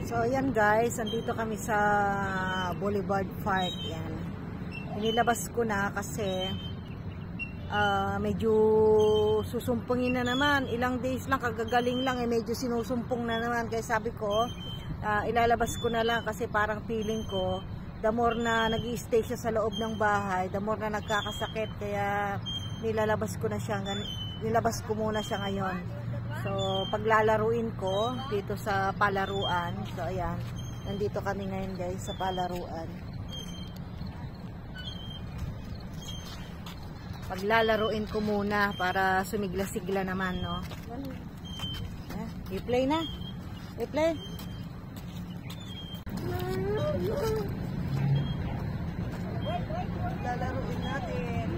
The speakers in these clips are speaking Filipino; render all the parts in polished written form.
So ayan guys, andito kami sa Boulevard Park. Yan. Inilabas ko na kasi medyo susumpungin na naman. Ilang days lang, kagagaling lang medyo sinusumpong na naman. Kaya sabi ko, ilalabas ko na lang kasi parang feeling ko, the more na nag-i-stay siya sa loob ng bahay, the more na nagkakasakit. Kaya nilabas ko muna siya ngayon. So, paglalaruin ko dito sa palaruan. So, ayan. Nandito kami ngayon guys sa palaruan. Paglalaruin ko muna para sumigla-sigla naman, no? I-play na. I-play. Paglalaruin natin.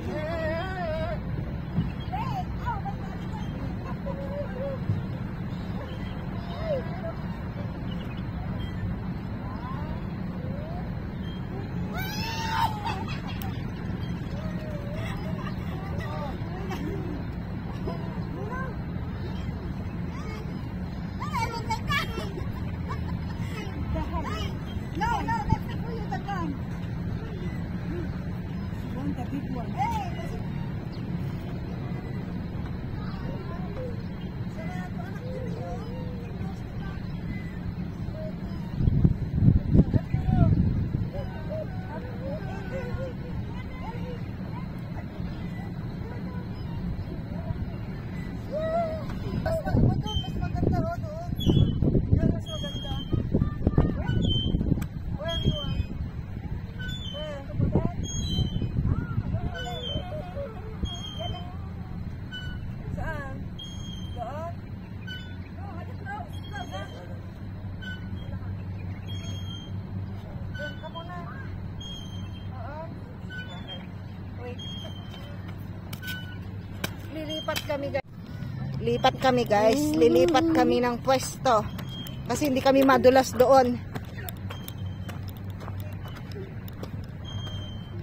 Lilipat kami ng pwesto kasi hindi kami madulas doon.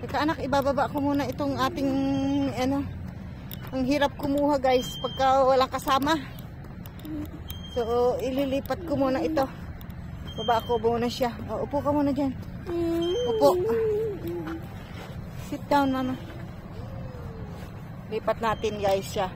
Teka anak, ibababa ko muna itong ating ang hirap kumuha guys pagka walang kasama. So ililipat ko muna ito. Baba ko muna siya. Upo ka muna dyan. Upo. Sit down mama. Lipat natin guys siya.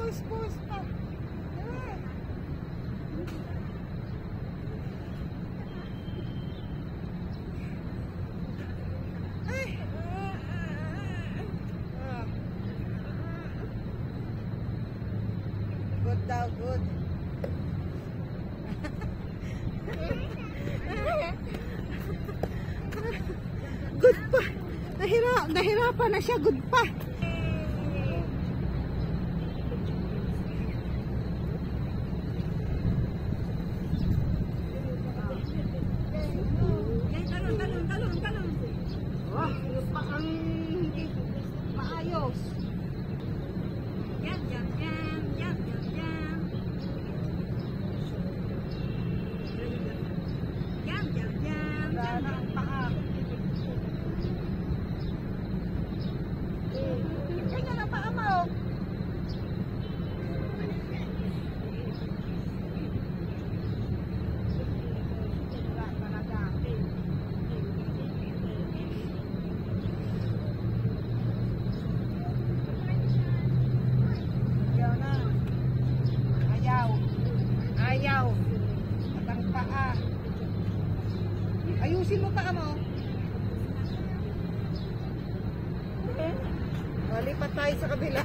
push pa. Good daw, good. Good pa. Nahirapan na siya, good pa. Wah, pa ang hindi maayos. Yan. Wala ang paa. Ganyan ang paa mo. Ayaw. At ang paa. Ayusin mo paa mo. Lipat tayo sa kabila.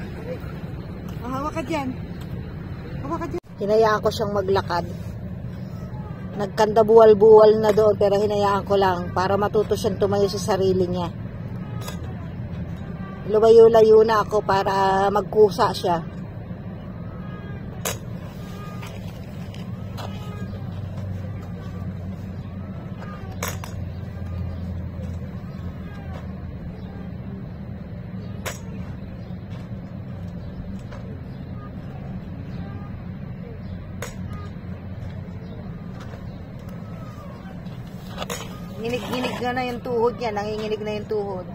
Hawak ka dyan. Hinayaan ko siyang maglakad. Nagkandabuwal-buwal na doon pero hinayaan ko lang para matuto siyang tumayo sa sarili niya. Lumayo-layo na ako para magkusa siya. Nginig-nginig na yung tuhod niya. Nanginginig na yung tuhod.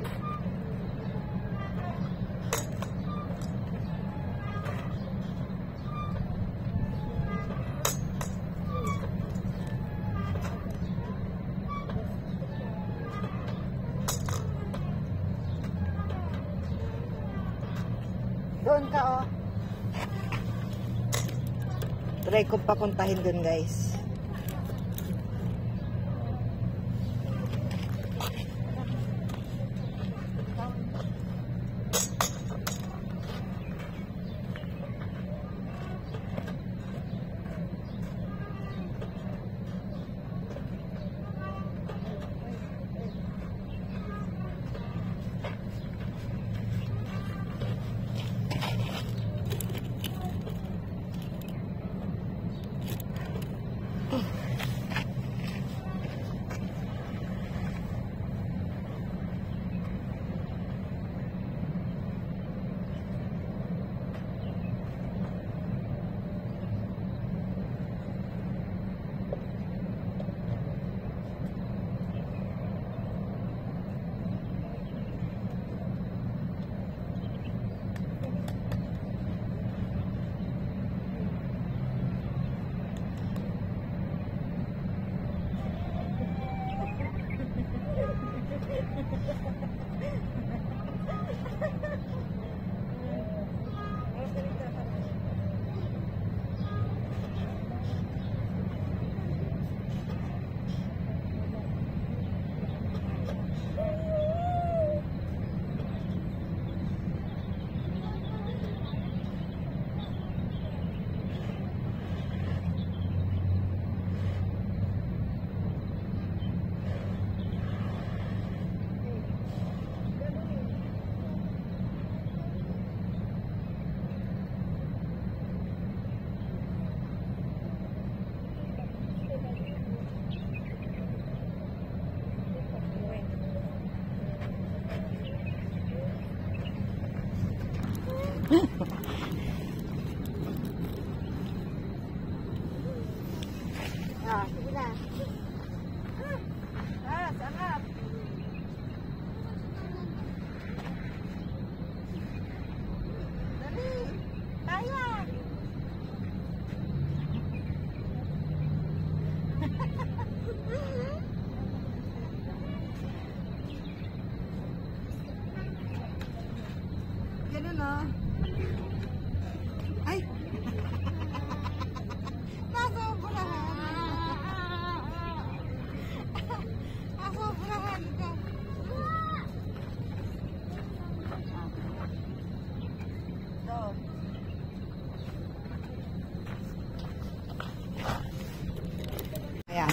Doon ka, oh. Try ko papuntahin doon, guys. Sige na. Sarap. Dali. Kaya. Ganun, oh. Ay.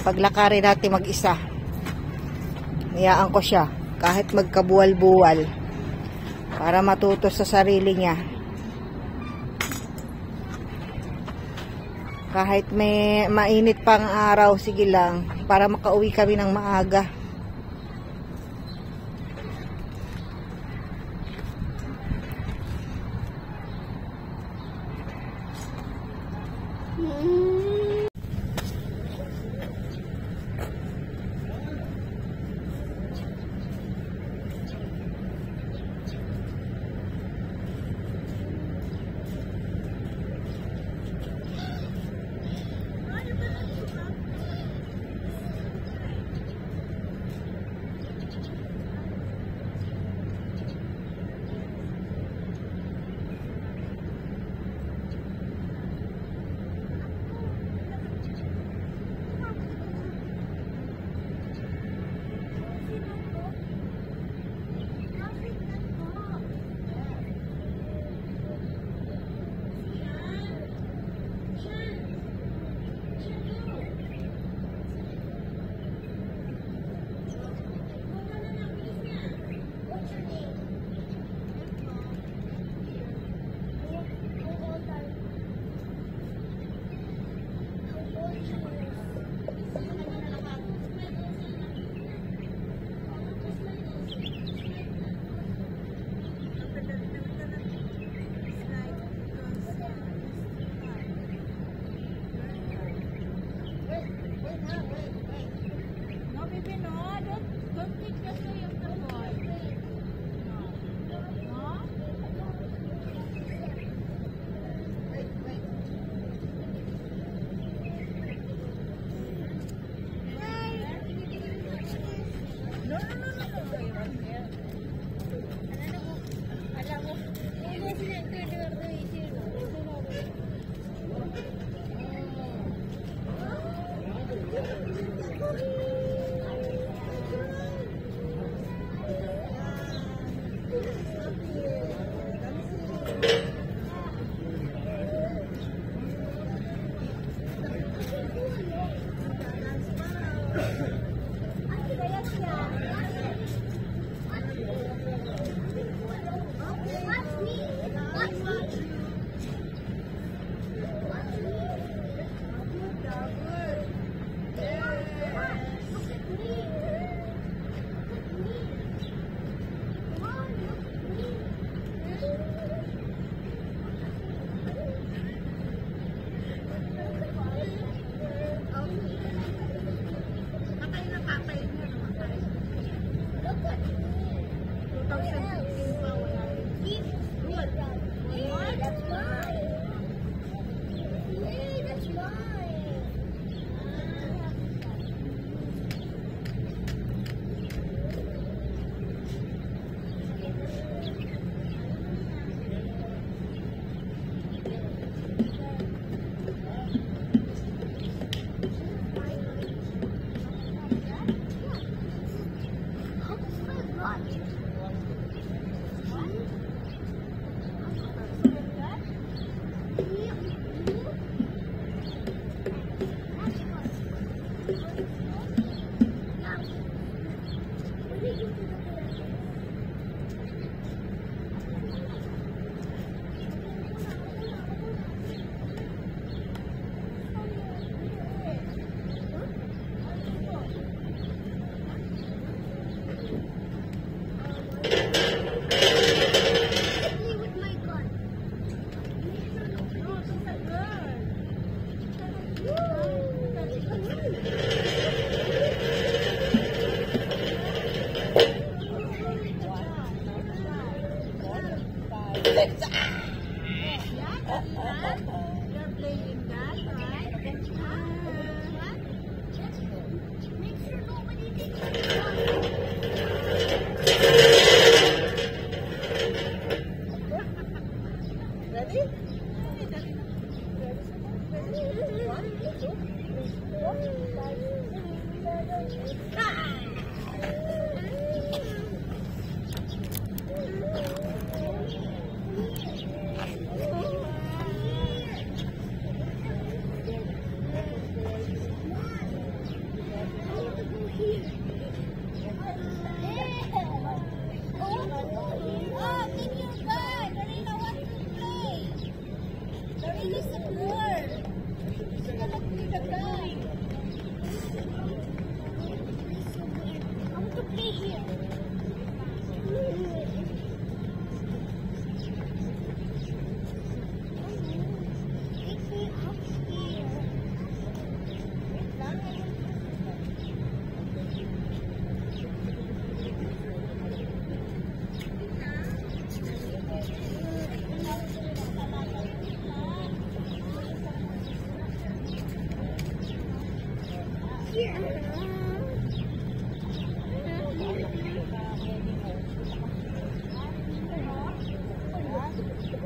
paglakarin natin mag-isa. Hayaan ko siya kahit magkabuwal-buwal para matuto sa sarili niya. Kahit may mainit pang araw, sige lang, para makauwi kami ng maaga.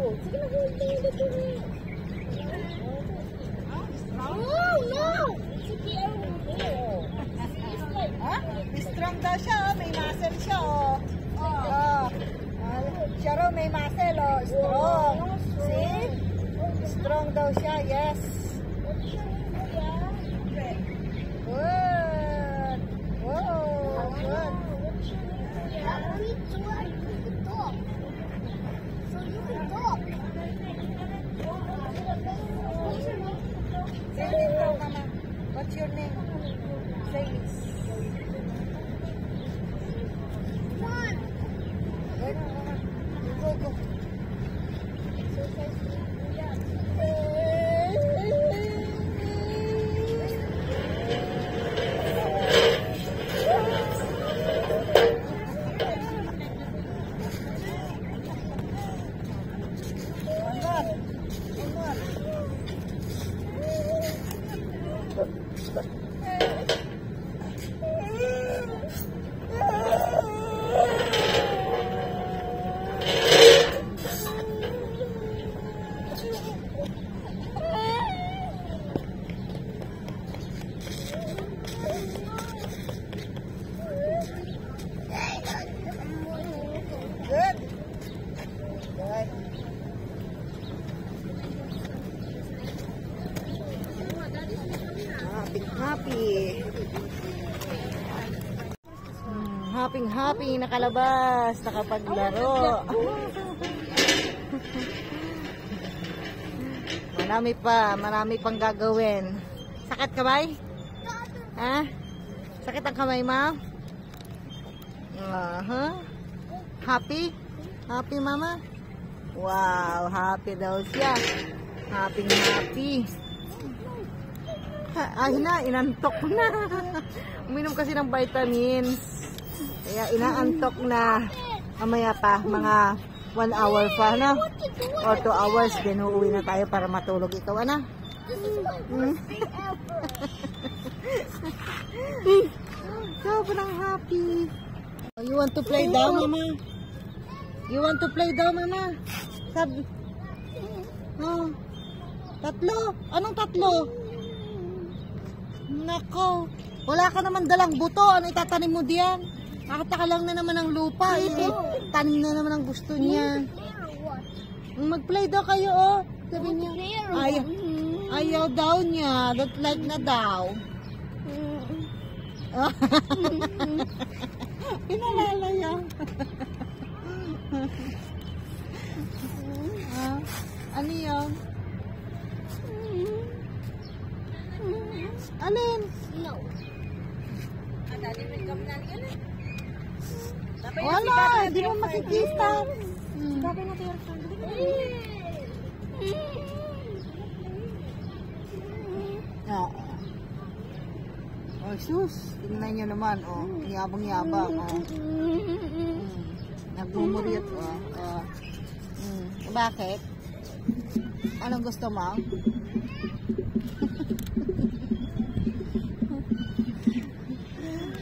Oh, sige na, holding the tubig. Oh, no! Sige, Strong daw siya, oh. May muscle siya, oh. Oh. Siya raw may muscle, oh. Strong. See? Strong daw siya, yes. Good. Whoa, good. Say your name daw, Mama. What's your name? Say it. Go, go. Good. Good. Happy. Happy nakalabas, nakapaglaro. Marami pang gagawin. Sakit kamay? Ha? Sakit ang kamay, ma? Happy? Happy, mama? Wow, happy daw siya. Happy. Ay na, inantok na. Uminom kasi ng vitamins. Kaya inaantok na. Mamaya pa, mga 1 hour pa na. Or 2 hours, then uuwi na tayo para matulog. Ikaw, ana? Sobrang happy. You want to play daw, mama? You want to play daw, mama? Sabi. Tatlo? Anong tatlo? Nako. Wala ka naman dalang buto. Ano itatanim mo diyan? Nakataka lang na naman ang lupa. Tanim na naman ang gusto niya. Mag-play daw kayo, oh. Sabi niya. Ayaw daw niya. Don't like na daw. Pinalalaya. Ano yun? Alin? No. Wala, di mo makikita. Oh, sus. Tingnan nyo naman, oh. Yabang-yabang, oh. Nagmumuriot, oh. Bakit? Anong gusto mo?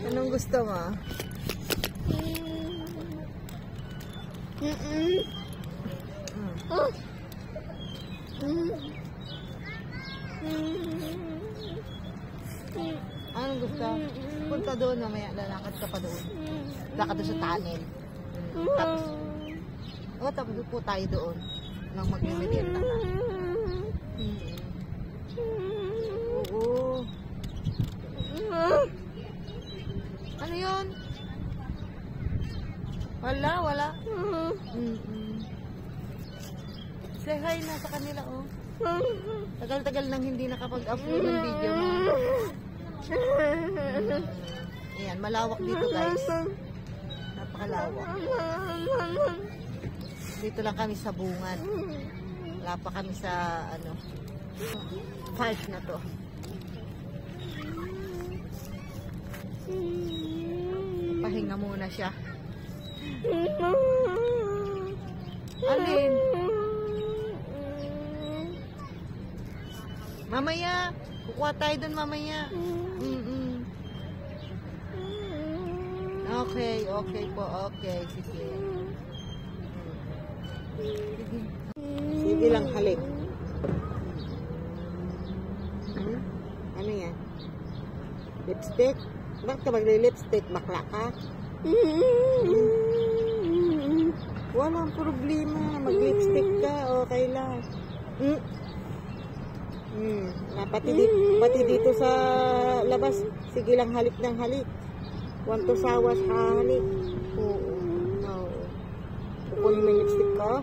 Anong gusto mo? Anong gusto? Punta doon, mamaya lalakad ka pa doon. Lakad doon sa tunnel. Tapos po tayo doon nang magmimerienda na. Oo. Ano yun? Wala. Say hi na sa kanila, oh. Tagal-tagal nang hindi nakapag-upload ng video mo. Ayan, malawak dito, guys. Napakalawak. Dito lang kami sa bungan. Wala pa kami sa, park na to. Pahinga muna siya. Alin? Mamaya. Kukuha tayo dun mamaya. Okay po. Okay. Sige. Sige lang, halik. Ano yan? Lipstick? Bakit ka magli-lipstick? Bakla ka? Walang problema. Mag-lipstick ka. Okay lang. Pati dito sa labas. Sige lang, halik ng halik. Want to sawas, halik. Oo. Kukunin mo yung lipstick ko.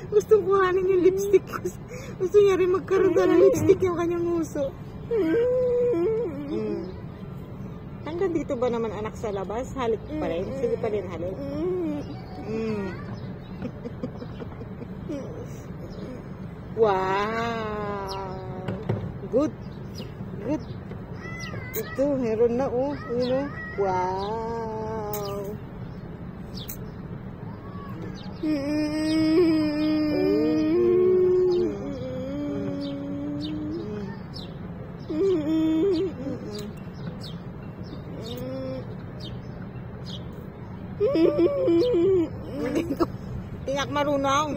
Gusto kuhanin yung lipstick ko. Gusto niya rin magkaroon ng lipstick yung kanyang uso. Hanggang dito ba naman anak sa labas? Halik pa rin? Sige pa rin halik. Wow! Good! Good! Ito, meron na oh. You know? Wow! Tiyak marunong.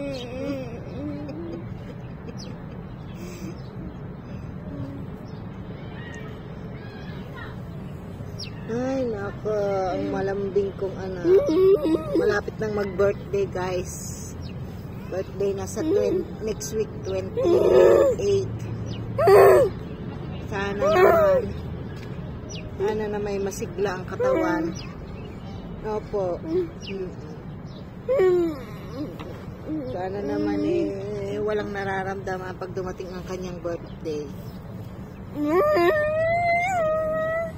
Ay, nako, ang malambing kong anak. Malapit nang mag-birthday, guys. Birthday na sa next week, 28. Sana na may masigla ang katawan. Opo. Sana naman walang nararamdaman pag dumating ang kanyang birthday.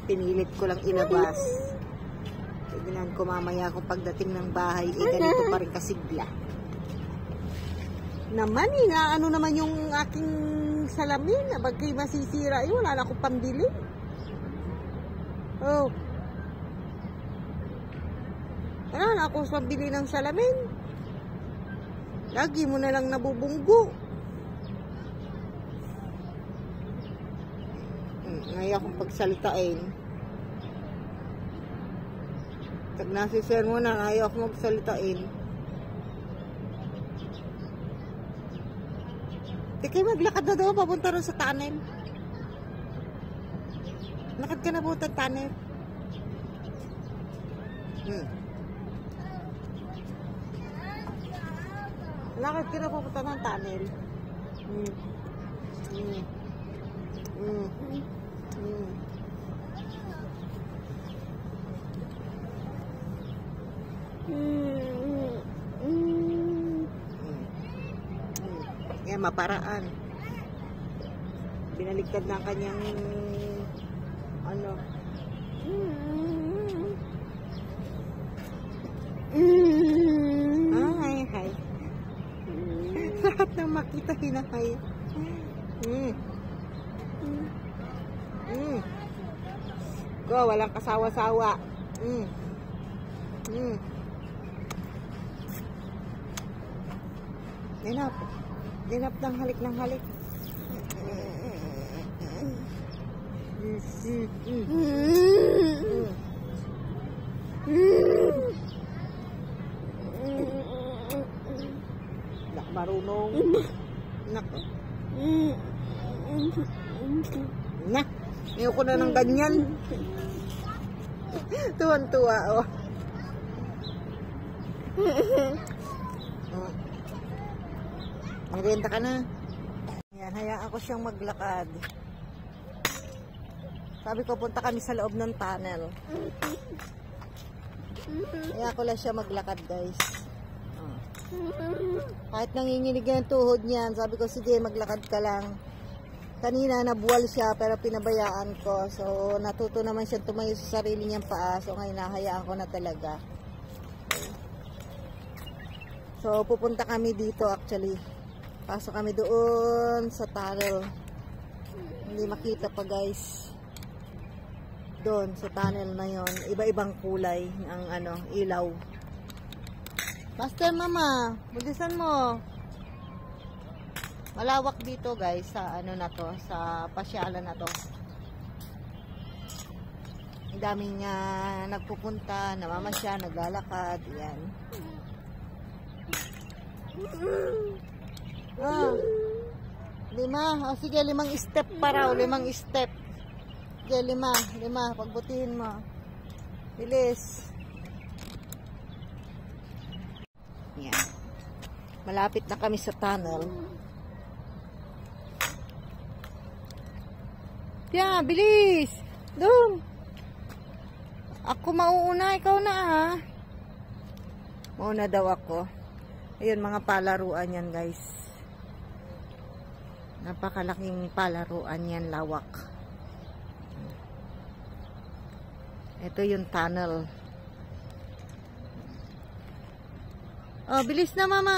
Pinilit ko lang ilabas. Tignan ko mamaya kung pagdating ng bahay, ganito pa rin kasigla. Naman ano naman yung aking salamin, bagay masisira, wala na akong pambili. Oh. Wala na akong pambili ng salamin. Lagi mo na lang nabubunggo. Ngayon akong pagsalitain. Pag nasisir mo na, ayaw akong magsalitain. Di kayo maglakad na daw, papunta rin sa tunnel. Lakad ka na po sa tunnel. Lakad ka na papunta ng tunnel. Yan, maparaan. Binaligtad na kanyang ano. Hi. Lahat ng makita hinahay. Go, walang kasawa-sawa. Dinap ng halik ng halik. Nak marunong. Nako. Nah, ayoko na ng ganyan. Tuwan-tuwa, oh. Maganda ka na. Ayan, hayaan ko siyang maglakad. Sabi ko, punta kami sa loob ng tunnel. Hayaan ko lang siya maglakad, guys. Kahit nanginginig yung tuhod niyan, sabi ko, sige, maglakad ka lang. Kanina, nabuwal siya, pero pinabayaan ko. So, natuto naman siya tumayo sa sarili niyang paa. So, ngayon, nahayaan ko na talaga. Okay. So, pupunta kami dito, actually. Pasok kami doon sa tunnel. Hindi makita pa, guys. Doon, sa tunnel na yon, iba-ibang kulay ng ilaw. Master, mama, bulisan mo. Malawak dito guys sa ano na to, sa pasyalan na to. Ang daming nagpupunta, namamasya, naglalakad, yan. Oh, 5. O sige, 5 step pa raw, 5 step. Sige, 5, pagbutihin mo. Bilis. Yan. Malapit na kami sa tunnel. Yan, bilis. Doon. Ako mauuna, ikaw na ha. Mauna daw ako. Ayun, mga palaruan yan guys. Napakalaking palaruan yan, lawak. Ito yung tunnel. Oh, bilis na mama.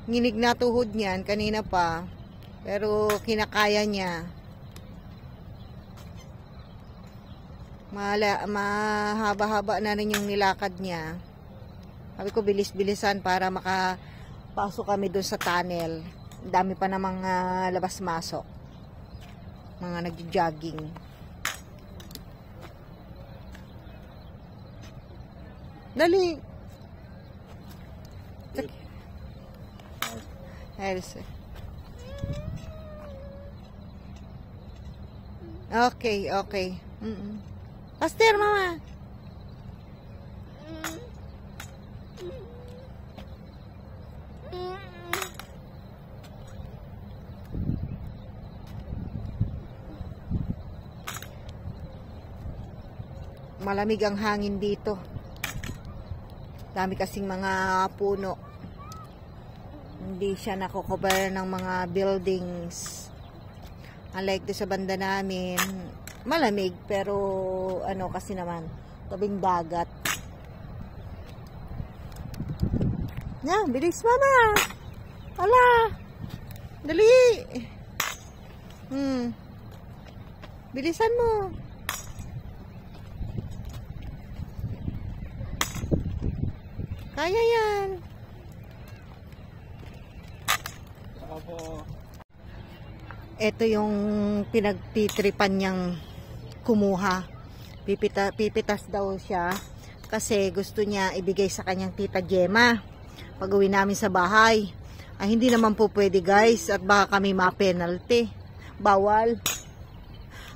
Nginig na tuhod niyan kanina pa. Pero kinakaya niya. Mahaba-haba na rin yung nilakad niya. Sabi ko bilis-bilisan para makapasok kami doon sa tunnel. Dami pa namang labas-masok. Mga nag-jogging. Dali. Okay, okay. Pastor, mama. Malamig ang hangin dito. Dami kasing mga puno. Hindi siya nakocover ng mga buildings. Unlike doon sa banda namin, malamig pero ano kasi naman, tabing dagat. Na, bilis mama. Ala. Dali. Bilisan mo. Kaya yan. Ito yung pinagtitripan niyang kumuha. Pipitas daw siya kasi gusto niya ibigay sa kanyang tita Gemma pag uwi namin sa bahay. Ay, hindi naman po pwede guys at baka kami ma-penalty. Bawal.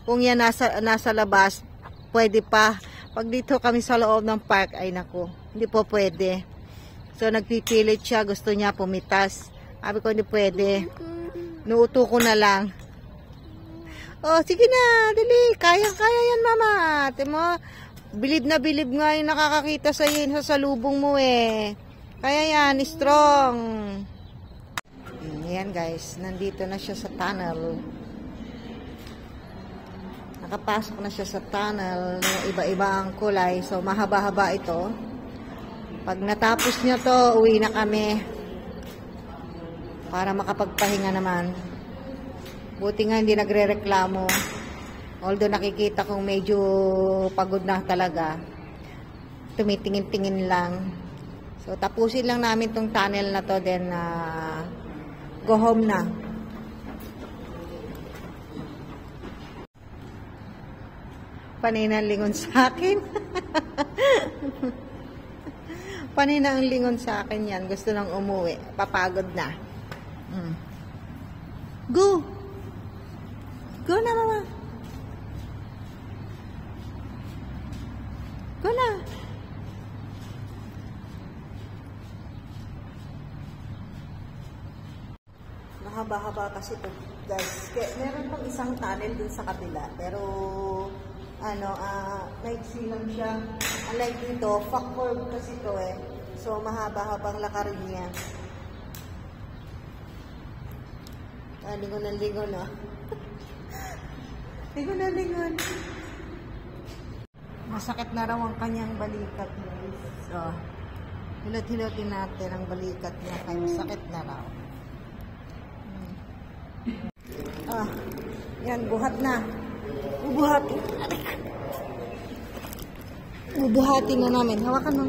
Kung yan nasa labas, pwede pa. Pag dito kami sa loob ng park, ay naku, hindi po pwede. So nagpipilit siya, gusto niya pumitas. Sabi ko hindi pwede. Nuuto ko na lang. Oh, sige na, dali. Kaya yan, mama. Ate mo, bilib na bilib nga yung nakakakita sa iyo sa salubong mo eh. Kaya yan, strong. Ayan guys, nandito na siya sa tunnel. Nakapasok na siya sa tunnel. Iba-iba ang kulay. So, mahaba-haba ito. Pag natapos niya to, uwi na kami. Para makapagpahinga naman. Buti nga hindi nagre-reklamo. Although nakikita kong medyo pagod na talaga. Tumitingin-tingin lang. So, tapusin lang namin tong tunnel na to. Then, go home na. Panay na ang lingon sa akin. Panay na ang lingon sa akin yan. Gusto nang umuwi. Papagod na. Go! Go na, mama. Go na. Mahaba-haba kasi ito, guys. Meron pang isang tunnel dun sa kabila. Pero, maiksi lang siya. Unlike dito, fakord kasi ito eh. So, mahaba-habang lakarin niya. Lingon na lingon, oh. Lingon na lingon. Masakit na raw ang kanyang balikat, guys. So, hilot-hilotin natin ang balikat niya. Kaya masakit na raw. Yan, buhat na. Bubuhatin. Bubuhatin na namin. Hawakan mo.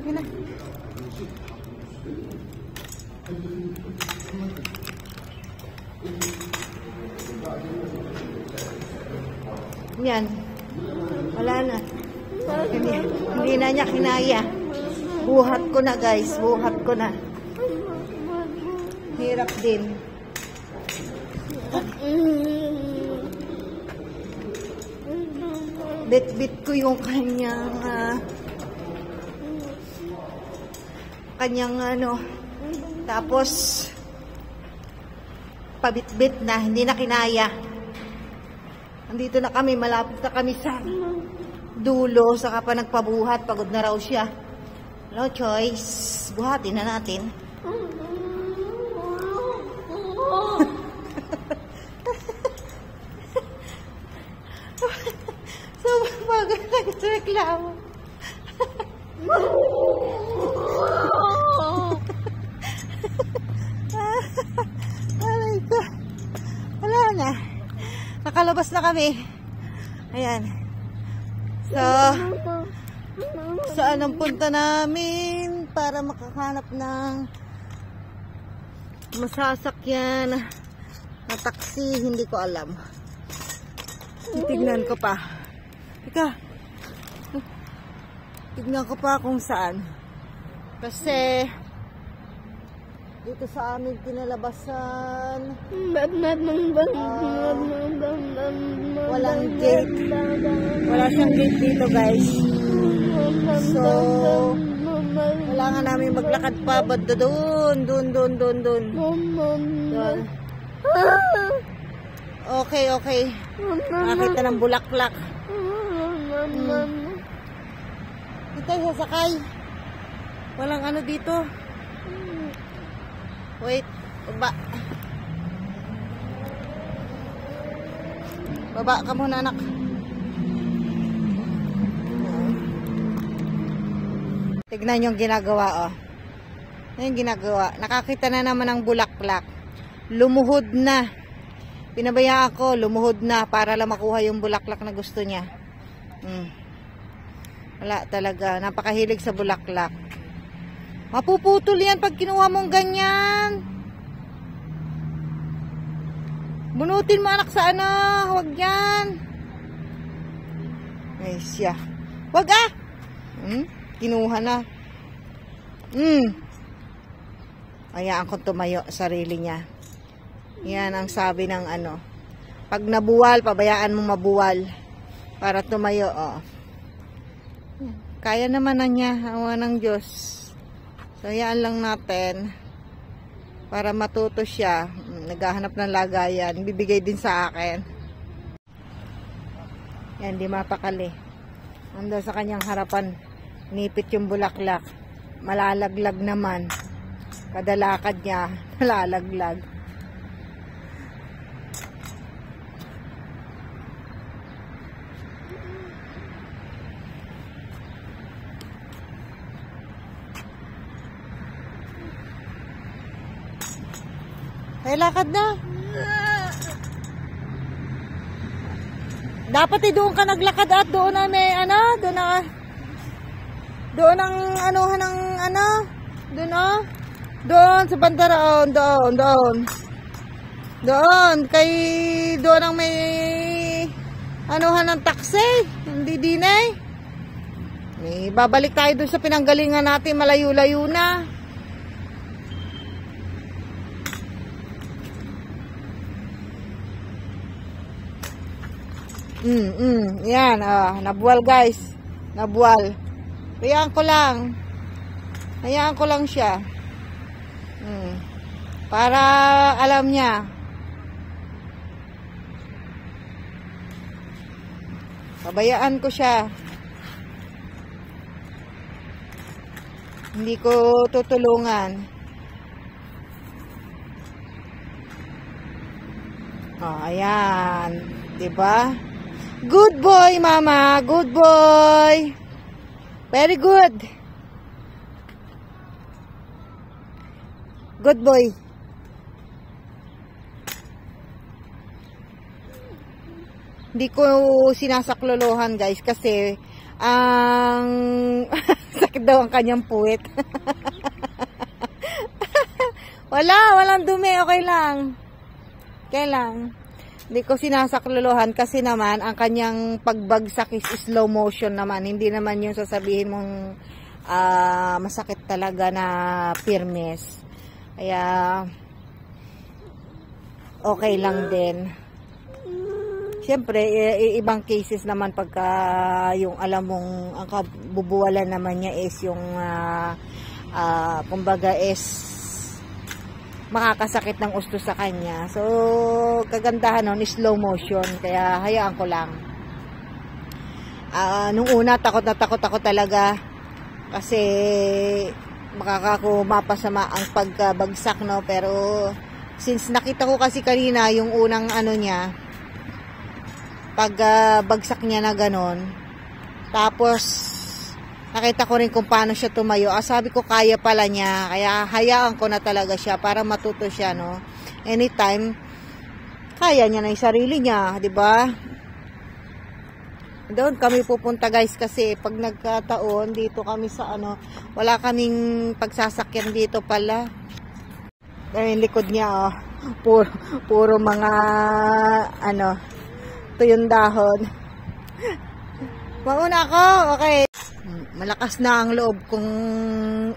Kina. Yan. Wala na. Hindi na niya kinaya. Buhat ko na guys. Buhat ko na. Hirap din. Bit-bit ko yung kanyang ano. Tapos pabit-bit na. Hindi na kinaya. Andito na kami. Malapit na kami sa dulo. Saka pa nagpabuhat. Pagod na raw siya. No choice. Buhatin na natin. So, bago nagreklamo. Aray ko. Wala na. Nakalabas na kami. Ayan. So, saan ang punta namin para makahanap ng masasakyan na taxi? Hindi ko alam. Tignan ko pa. Tignan ko pa kung saan. Kasi dito sa aming kinalabasan walang gate. Wala siyang gate dito guys. So kailangan namin maglakad pa banda doon. Okay. Nakita ng bulaklak. Dito sasakay. Walang ano dito. Wait, baba ka muna anak. Tignan yung ginagawa yung ginagawa. Nakakita na naman ng bulaklak. Lumuhod na. Pinabayaan ko, lumuhod na para lang makuha yung bulaklak na gusto niya. Wala talaga. Napakahilig sa bulaklak. Mapuputol yan pag kinuha mong ganyan. Bunutin mo anak sa ano. Huwag yan. Ay siya. Huwag kinuha na. Hayaan ko tumayo sarili niya. Yan ang sabi ng ano. Pag nabuwal, pabayaan mo mabuwal. Para tumayo, Kaya naman na niya. Awa ng Diyos. So, hayaan lang natin. Para matuto siya. Naghahanap ng lagayan. Bibigay din sa akin. Yan, di mapakali. Ando sa kanyang harapan. Nipit yung bulaklak. Malalaglag naman. Kadalakad niya. Malalaglag. Ay, lakad na. Dapat doon ka naglakad at doon na may doon ang anuhan ng doon sa bandaroon, doon kay doon ang may anuhan ng taxi, hindi dinay. Babalik tayo doon sa pinanggalingan natin, malayo-layo na. Yan, nabuwal guys. Nabuwal. Hayaan ko lang siya. Para alam niya. Pabayaan ko siya. Hindi ko tutulungan. Ayan. Diba? Good boy, mama. Good boy. Very good. Good boy. Hindi ko sinasaklolohan, guys, kasi ang sakit daw ang kanyang puwet. Walang dumi, okay lang. Okay lang. Hindi ko sinasaklolohan kasi naman ang kanyang pagbagsak is slow motion naman. Hindi naman yung sasabihin mong masakit talaga na firmes. Kaya okay lang din. Siyempre, ibang cases naman pagka yung alam mong ang kabubuwalan naman niya is yung kumbaga is makakasakit ng gusto sa kanya. So, kagandahan nun is slow motion. Kaya, hayaan ko lang. Nung una, takot na takot ako talaga. Kasi, mapasama ang pagkabagsak, no? Pero, since nakita ko kasi kanina, yung unang ano niya, pagbagsak niya na ganon. Tapos, nakita ko rin kung paano siya tumayo. Sabi ko, kaya pala niya. Kaya, hayaan ko na talaga siya para matuto siya, no? Anytime, kaya niya na yung sarili niya, di ba? Doon kami pupunta, guys, kasi pag nagkataon, dito kami sa ano, wala kaming pagsasakyan dito pala. Yung likod niya, oh, puro mga, ano, ito yung dahon. Mauna ako, okay. Malakas na ang loob kong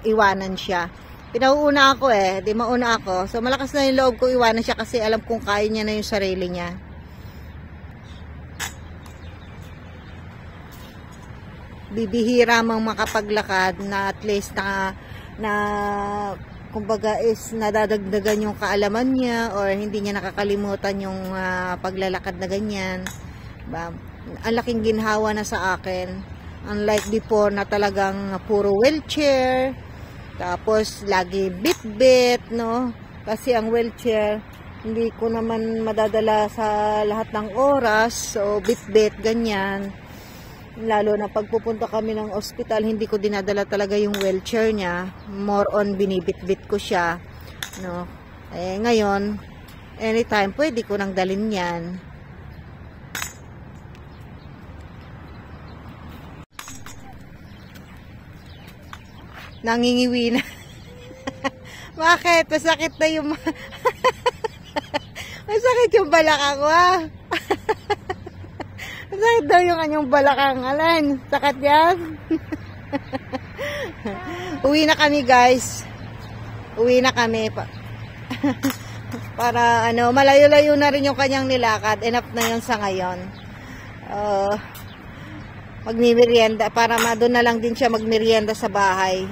iwanan siya. Pinauuna ako di mauna ako. So malakas na yung loob kong iwanan siya kasi alam kong kaya niya na yung sarili niya. Bibihira mang makapaglakad na at least na kumbaga is nadadagdagan yung kaalaman niya or hindi niya nakakalimutan yung paglalakad na ganyan. Diba? Ang laking ginhawa na sa akin. Unlike before na talagang puro wheelchair, tapos lagi bit-bit, no? Kasi ang wheelchair, hindi ko naman madadala sa lahat ng oras, so bit-bit, ganyan. Lalo na pagpupunta kami ng ospital, hindi ko dinadala talaga yung wheelchair niya. More on binibit-bit ko siya, no? Ngayon, anytime, pwede ko nang dalhin yan. Nangingiwi na. Bakit? Masakit na yung masakit yung balakang ko, masakit daw yung kanyang balakang. Alan, sakit yan. Uwi na kami, guys. Uwi na kami. Para ano, malayo-layo na rin yung kanyang nilakad. Enough na yun sa ngayon. Magmimerienda. Para doon na lang din siya magmerienda sa bahay.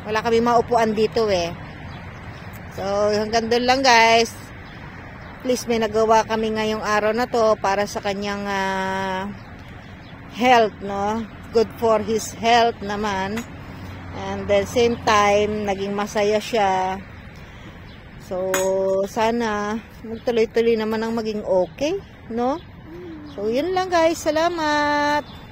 Wala kami maupuan dito So, hanggang doon lang, guys. Please, may nagawa kami ngayong araw na to para sa kanyang health, no? Good for his health naman. And then, same time, naging masaya siya. So, sana magtuloy-tuloy naman ang maging okay, no? So, yun lang, guys. Salamat!